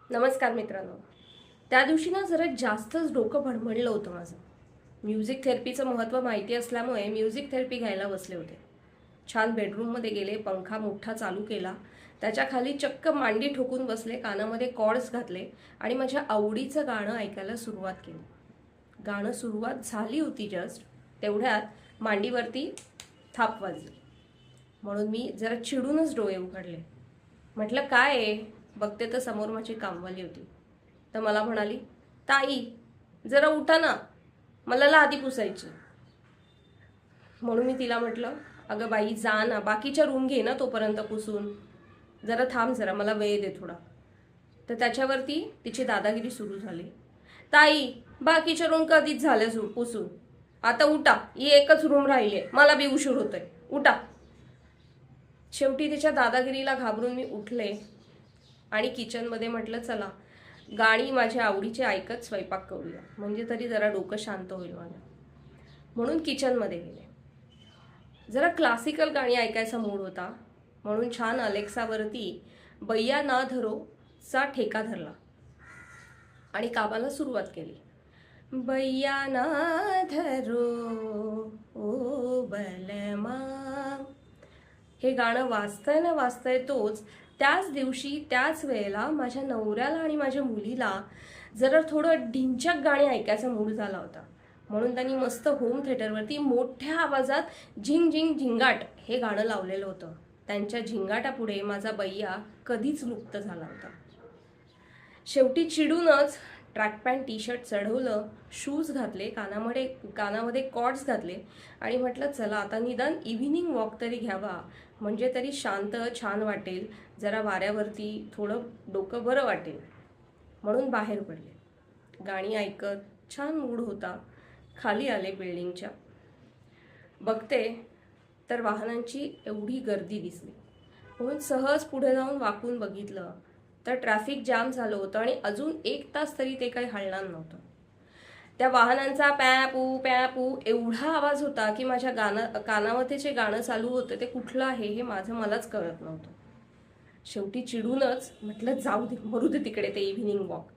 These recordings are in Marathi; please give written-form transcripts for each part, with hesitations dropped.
नमस्कार मित्रांनो. त्या दिवशी ना जरा जास्तच डोकं भडभडलं होतं माझं. म्युझिक थेरपीचं महत्त्व माहिती असल्यामुळे म्युझिक थेरपी घ्यायला बसले होते. छान बेडरूममध्ये गेले, पंखा मोठा चालू केला, त्याच्या खाली चक्क मांडी ठोकून बसले, कानामध्ये कॉर्ड्स घातले आणि माझ्या आवडीचं गाणं ऐकायला सुरुवात केली. गाणं सुरुवात झाली होती जस्ट तेवढ्यात मांडीवरती थाप वाजली. म्हणून मी जरा चिडूनच डोळे उघडले. म्हटलं काय आहे? बघते तर समोर माझी कामवाली होती. तर मला म्हणाली, ताई जरा उठा ना, मला लादी पुसायची. म्हणून मी तिला म्हटलं, अगं बाई जा ना, बाकीच्या रूम घे ना तोपर्यंत पुसून, जरा थांब, जरा मला वेळ दे थोडा. तर त्याच्यावरती तिची दादागिरी सुरू झाली. ताई बाकीच्या रूम कधीच झाल्या पुसून, आता उठा, ही एकच रूम राहिली, मला बी उशीर होतोय, उठा. शेवटी तिच्या दादागिरीला घाबरून मी उठले आणि किचनमध्ये म्हटलं चला गाणी माझ्या आवडीचे ऐकत स्वयंपाक करूया, म्हणजे तरी जरा डोकं शांत होईल माझं. म्हणून किचनमध्ये गेले. जरा क्लासिकल गाणी ऐकायचा मूड होता, म्हणून छान अलेक्सावरती बैया ना धरो चा ठेका धरला आणि कामाला सुरुवात केली. बैया ना धरो ओ बलमा. हे गाणं वाचताय तोच त्याच दिवशी त्याच वेळेला माझ्या नवऱ्याला आणि माझ्या मुलीला जरा थोडं ढिंचक गाणी ऐकायचा मूड झाला होता. म्हणून त्यांनी मस्त होम थिएटरवरती मोठ्या आवाजात झिंग झिंग झिंगाट हे गाणं लावलेलं होतं. त्यांच्या झिंगाटापुढे माझा बैया कधीच लुप्त झाला होता. शेवटी चिडूनच ट्रॅक पॅन्ट टी शर्ट चढवलं, शूज घातले, कानामध्ये कॉर्ड्स घातले आणि म्हटलं चला आता निदान इव्हिनिंग वॉक तरी घ्यावा, म्हणजे तरी शांत छान वाटेल, जरा वाऱ्यावरती थोडं डोकं बरं वाटेल. म्हणून बाहेर पडले. गाणी ऐकत छान मूड होता. खाली आले बिल्डिंगच्या. बघते तर वाहनांची एवढी गर्दी दिसली. म्हणून सहज पुढे जाऊन वाकून बघितलं तर ट्रॅफिक जाम झालं होतं आणि अजून 1 तास तरी ते काही हलणार नव्हतं. त्या वाहनांचा पॅपू एवढा आवाज होता की माझ्या कानामध्ये जे गाणं चालू होतं ते कुठलं आहे हे मलाच कळत नव्हतं. शेवटी चिडूनच म्हटलं जाऊ दे, मरू दे तिकडे ते इव्हिनिंग वॉक,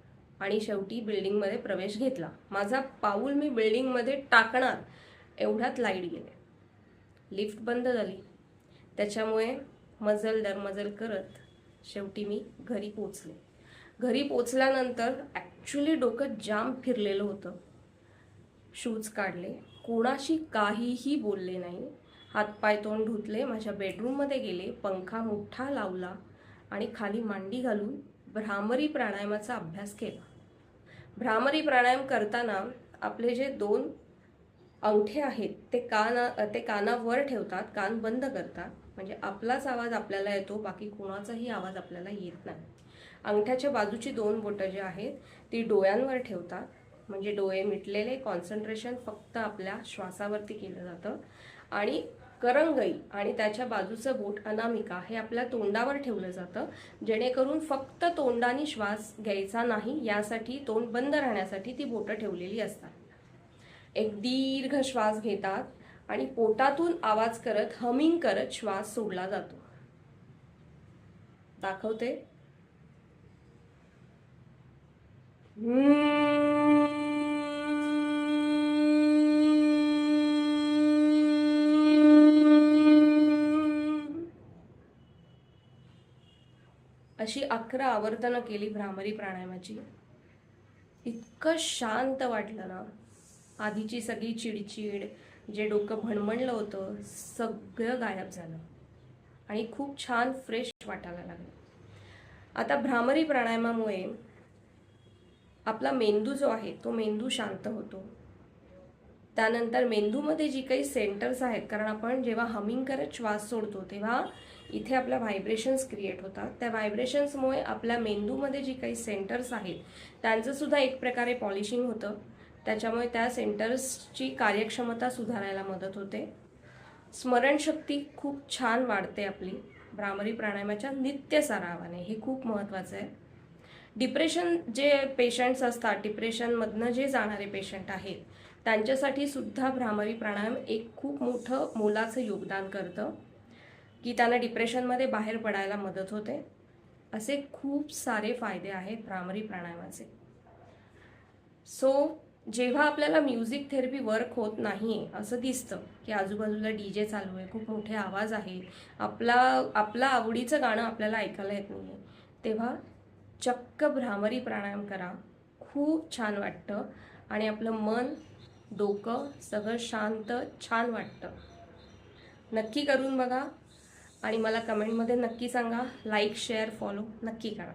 आणि शेवटी बिल्डिंगमध्ये प्रवेश घेतला. माझा पाऊल मी बिल्डिंगमध्ये टाकणार एवढ्यात लाईट गेले. लिफ्ट बंद झाली. त्याच्यामुळे मजल दरमजल करत शेवटी मी घरी पोचले. घरी पोचल्यानंतर ॲक्च्युली डोकं जाम फिरलेलं होतं. शूज काढले, कोणाशी काहीही बोलले नाही, हातपाय तोंड धुतले, माझ्या बेडरूममध्ये गेले, पंखा मोठा लावला आणि खाली मांडी घालून भ्रामरी प्राणायामाचा अभ्यास केला. भ्रामरी प्राणायाम करताना आपले जे 2 अंगठे आहेत ते कानावर ठेवतात, कान बंद करतात, म्हणजे आपलाच आवाज आपल्याला येतो, बाकी कोणाचाही आवाज आपल्याला येत नाही. अंगठ्याच्या बाजूची 2 बोटं जी आहेत ती डोळ्यांवर ठेवतात, म्हणजे डोळे मिटलेले, कॉन्सन्ट्रेशन फक्त आपल्या श्वासावरती केलं जातं. आणि करंगई आणि त्याच्या बाजूचं बोट अनामिका हे आपल्या तोंडावर ठेवलं जातं, जेणेकरून फक्त तोंडाने श्वास घ्यायचा नाही, यासाठी तोंड बंद राहण्यासाठी ती बोटं ठेवलेली असतात. एक दीर्घ श्वास घेतात आणि पोटातून आवाज करत, हमिंग करत श्वास सोडला जातो. दाखवते. अशी 11 आवर्तनं केली भ्रामरी प्राणायामाची. इतकं शांत वाटलं ना. आधीची सगळी चिडचिड, जे डोकं भणभणलं होतं, सगळं गायब झालं आणि खूप छान फ्रेश वाटायला लागलं. आता भ्रामरी प्राणायामामुळे आपला मेंदू जो आहे तो मेंदू शांत होतो. त्यानंतर मेंदूमध्ये जी काही सेंटर्स आहेत, कारण आपण जेव्हा हमिंग करत श्वास सोडतो तेव्हा इथे आपल्या व्हायब्रेशन्स क्रिएट होतात. त्या व्हायब्रेशन्समुळे आपल्या मेंदूमध्ये जी काही सेंटर्स आहेत त्यांचं सुद्धा एक प्रकारे पॉलिशिंग होतं. त्याच्यामुळे त्या सेंटर्सची कार्यक्षमता सुधारायला मदत होते. स्मरणशक्ती खूप छान वाढते आपली भ्रामरी प्राणायामाच्या नित्य सरावाने. हे खूप महत्त्वाचं आहे. डिप्रेशन जे पेशंट्स असतात, डिप्रेशनमधनं जे जाणारे पेशंट आहेत त्यांच्यासाठी सुद्धा भ्रामरी प्राणायाम एक खूप मोठं मोलाचं योगदान करतं, की त्यांना डिप्रेशनमध्ये बाहेर पडायला मदत होते. असे खूप सारे फायदे आहेत भ्रामरी प्राणायामाचे. सो जेव्हा आपल्याला म्युझिक थेरपी वर्क होत नाही असं दिसतं की आजूबाजूला DJ चालू आहे, खूप मोठे आवाज आहे, आपला आवडीचं गाणं आपल्याला ऐकायला येत नाही, तेव्हा चक्क भ्रामरी प्राणायाम करा. खूप छान वाटतं आणि आपलं मन, डोकं सगळं शांत छान वाटतं. नक्की करून बघा आणि मला कमेंटमध्ये नक्की सांगा. लाईक, शेअर, फॉलो नक्की करा.